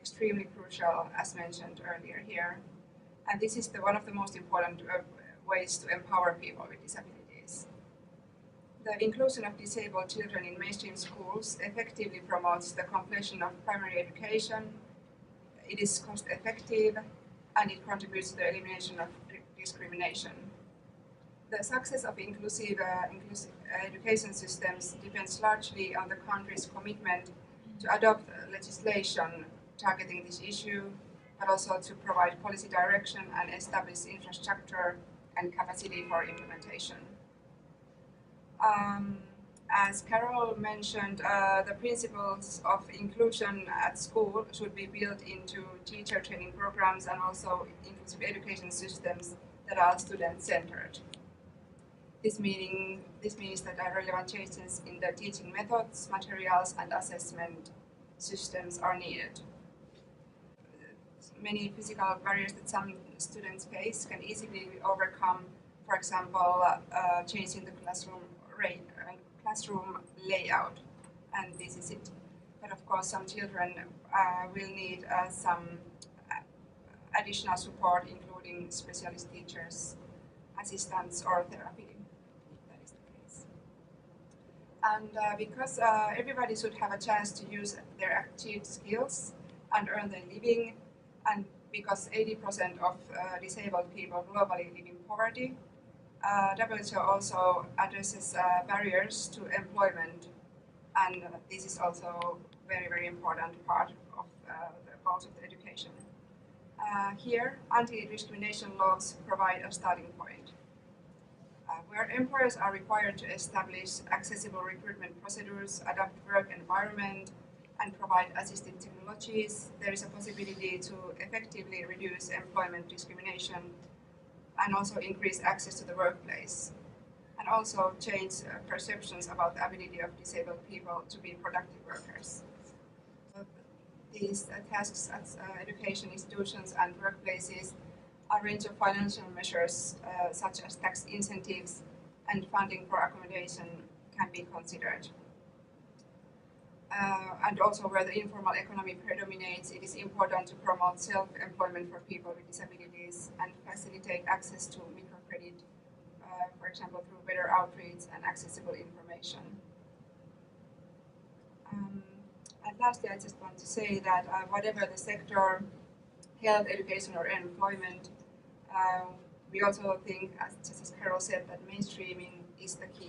extremely crucial, as mentioned earlier here. And this is one of the most important ways to empower people with disabilities. The inclusion of disabled children in mainstream schools effectively promotes the completion of primary education. It is cost effective and it contributes to the elimination of discrimination. The success of inclusive education systems depends largely on the country's commitment to adopt legislation targeting this issue, but also to provide policy direction and establish infrastructure and capacity for implementation. As Carol mentioned, the principles of inclusion at school should be built into teacher training programs and also inclusive education systems that are student-centered. This means that relevant changes in the teaching methods, materials, and assessment systems are needed. Many physical barriers that some students face can easily be overcome, for example, changing the classroom layout, and this is it. But of course, some children will need some additional support, including specialist teachers, assistants, or therapy. And because everybody should have a chance to use their achieved skills and earn their living, and because 80% of disabled people globally live in poverty, WHO also addresses barriers to employment, and this is also very, very important part of the goals of the education. Here, anti-discrimination laws provide a starting point. Where employers are required to establish accessible recruitment procedures, adapt work environment, and provide assistive technologies, there is a possibility to effectively reduce employment discrimination and also increase access to the workplace, and also change perceptions about the ability of disabled people to be productive workers. These tasks at education institutions and workplaces, a range of financial measures such as tax incentives and funding for accommodation can be considered. And also where the informal economy predominates, it is important to promote self-employment for people with disabilities and facilitate access to microcredit, for example, through better outreach and accessible information. And lastly, I just want to say that whatever the sector, health, education, or employment, we also think, just as Carol said, that mainstreaming is the key.